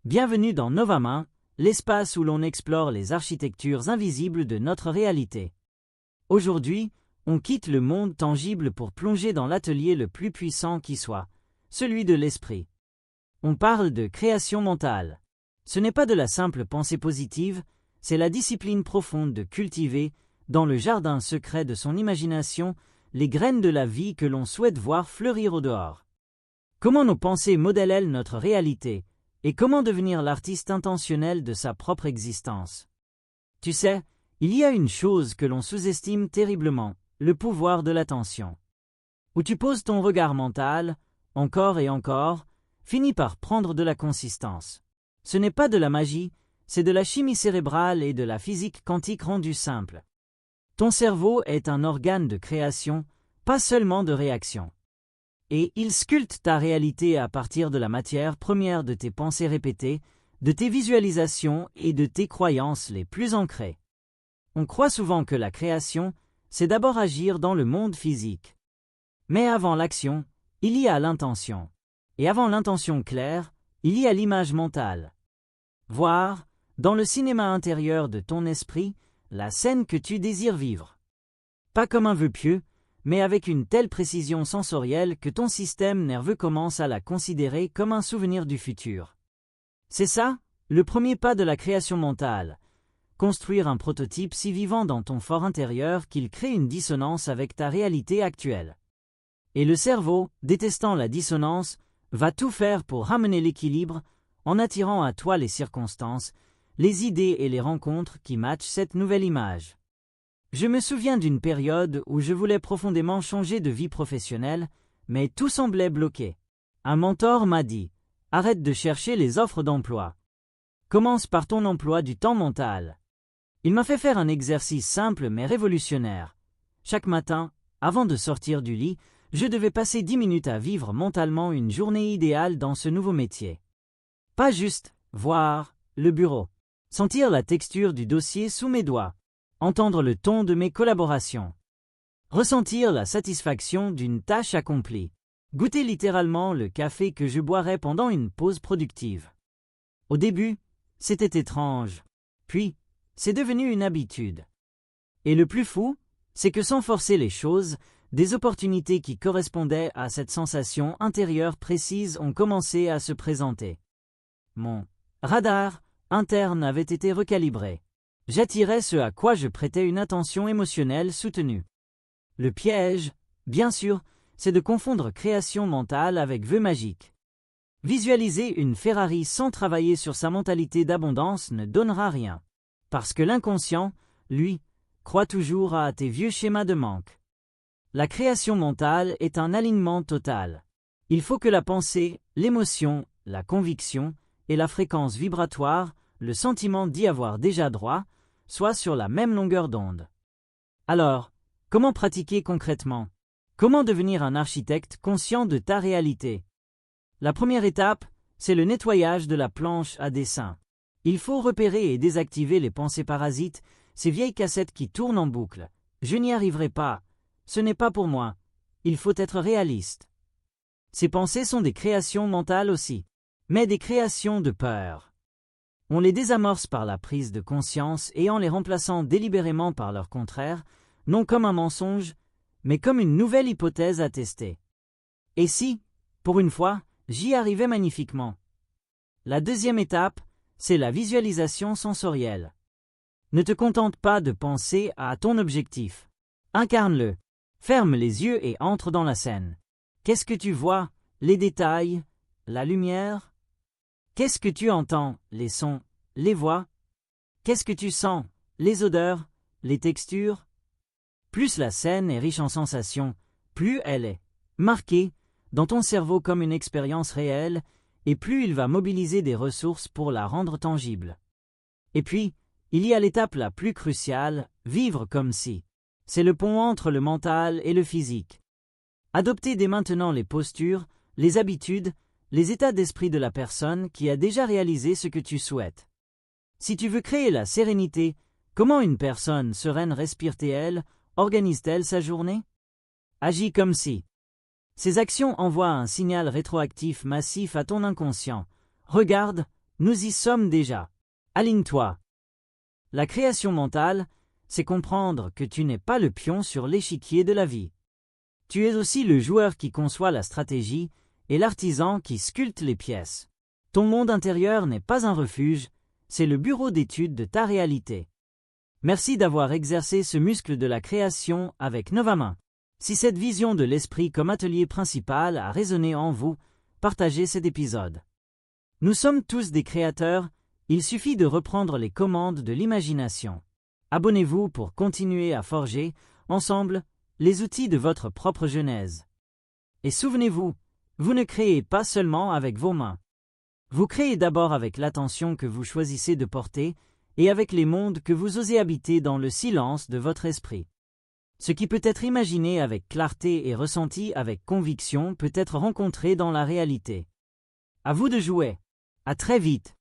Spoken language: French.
Bienvenue dans Novamain, l'espace où l'on explore les architectures invisibles de notre réalité. Aujourd'hui, on quitte le monde tangible pour plonger dans l'atelier le plus puissant qui soit, celui de l'esprit. On parle de création mentale. Ce n'est pas de la simple pensée positive, c'est la discipline profonde de cultiver, dans le jardin secret de son imagination, les graines de la vie que l'on souhaite voir fleurir au dehors. Comment nos pensées modèlent notre réalité, et comment devenir l'artiste intentionnel de sa propre existence. Tu sais, il y a une chose que l'on sous-estime terriblement, le pouvoir de l'attention. Où tu poses ton regard mental, encore et encore, finit par prendre de la consistance. Ce n'est pas de la magie, c'est de la chimie cérébrale et de la physique quantique rendue simple. Ton cerveau est un organe de création, pas seulement de réaction. Et il sculpte ta réalité à partir de la matière première de tes pensées répétées, de tes visualisations et de tes croyances les plus ancrées. On croit souvent que la création, c'est d'abord agir dans le monde physique. Mais avant l'action, il y a l'intention. Et avant l'intention claire, il y a l'image mentale. Voir, dans le cinéma intérieur de ton esprit, la scène que tu désires vivre. Pas comme un vœu pieux, mais avec une telle précision sensorielle que ton système nerveux commence à la considérer comme un souvenir du futur. C'est ça, le premier pas de la création mentale. Construire un prototype si vivant dans ton fort intérieur qu'il crée une dissonance avec ta réalité actuelle. Et le cerveau, détestant la dissonance, va tout faire pour ramener l'équilibre en attirant à toi les circonstances, les idées et les rencontres qui matchent cette nouvelle image. Je me souviens d'une période où je voulais profondément changer de vie professionnelle, mais tout semblait bloqué. Un mentor m'a dit « Arrête de chercher les offres d'emploi. Commence par ton emploi du temps mental. » Il m'a fait faire un exercice simple mais révolutionnaire. Chaque matin, avant de sortir du lit, je devais passer 10 minutes à vivre mentalement une journée idéale dans ce nouveau métier. Pas juste voir le bureau, sentir la texture du dossier sous mes doigts, entendre le ton de mes collaborations, ressentir la satisfaction d'une tâche accomplie, goûter littéralement le café que je boirais pendant une pause productive. Au début, c'était étrange, puis c'est devenu une habitude. Et le plus fou, c'est que sans forcer les choses, des opportunités qui correspondaient à cette sensation intérieure précise ont commencé à se présenter. Mon radar interne avait été recalibré. J'attirais ce à quoi je prêtais une attention émotionnelle soutenue. Le piège, bien sûr, c'est de confondre création mentale avec vœu magique. Visualiser une Ferrari sans travailler sur sa mentalité d'abondance ne donnera rien. Parce que l'inconscient, lui, croit toujours à tes vieux schémas de manque. La création mentale est un alignement total. Il faut que la pensée, l'émotion, la conviction et la fréquence vibratoire, le sentiment d'y avoir déjà droit, soient sur la même longueur d'onde. Alors, comment pratiquer concrètement? Comment devenir un architecte conscient de ta réalité? La première étape, c'est le nettoyage de la planche à dessin. Il faut repérer et désactiver les pensées parasites, ces vieilles cassettes qui tournent en boucle. Je n'y arriverai pas. Ce n'est pas pour moi. Il faut être réaliste. Ces pensées sont des créations mentales aussi, mais des créations de peur. On les désamorce par la prise de conscience et en les remplaçant délibérément par leur contraire, non comme un mensonge, mais comme une nouvelle hypothèse à tester. Et si, pour une fois, j'y arrivais magnifiquement? La deuxième étape, c'est la visualisation sensorielle. Ne te contente pas de penser à ton objectif. Incarne-le. Ferme les yeux et entre dans la scène. Qu'est-ce que tu vois? Les détails? La lumière? Qu'est-ce que tu entends? Les sons? Les voix? Qu'est-ce que tu sens? Les odeurs? Les textures? Plus la scène est riche en sensations, plus elle est marquée dans ton cerveau comme une expérience réelle, et plus il va mobiliser des ressources pour la rendre tangible. Et puis, il y a l'étape la plus cruciale, vivre comme si. C'est le pont entre le mental et le physique. Adopter dès maintenant les postures, les habitudes, les états d'esprit de la personne qui a déjà réalisé ce que tu souhaites. Si tu veux créer la sérénité, comment une personne sereine respire-t-elle, organise-t-elle sa journée? Agis comme si. Ces actions envoient un signal rétroactif massif à ton inconscient. Regarde, Nous y sommes déjà. Aligne-toi. La création mentale, c'est comprendre que tu n'es pas le pion sur l'échiquier de la vie. Tu es aussi le joueur qui conçoit la stratégie et l'artisan qui sculpte les pièces. Ton monde intérieur n'est pas un refuge, c'est le bureau d'études de ta réalité. Merci d'avoir exercé ce muscle de la création avec Novamain. Si cette vision de l'esprit comme atelier principal a résonné en vous, partagez cet épisode. Nous sommes tous des créateurs, il suffit de reprendre les commandes de l'imagination. Abonnez-vous pour continuer à forger, ensemble, les outils de votre propre genèse. Et souvenez-vous, vous ne créez pas seulement avec vos mains. Vous créez d'abord avec l'attention que vous choisissez de porter et avec les mondes que vous osez habiter dans le silence de votre esprit. Ce qui peut être imaginé avec clarté et ressenti avec conviction peut être rencontré dans la réalité. À vous de jouer. À très vite.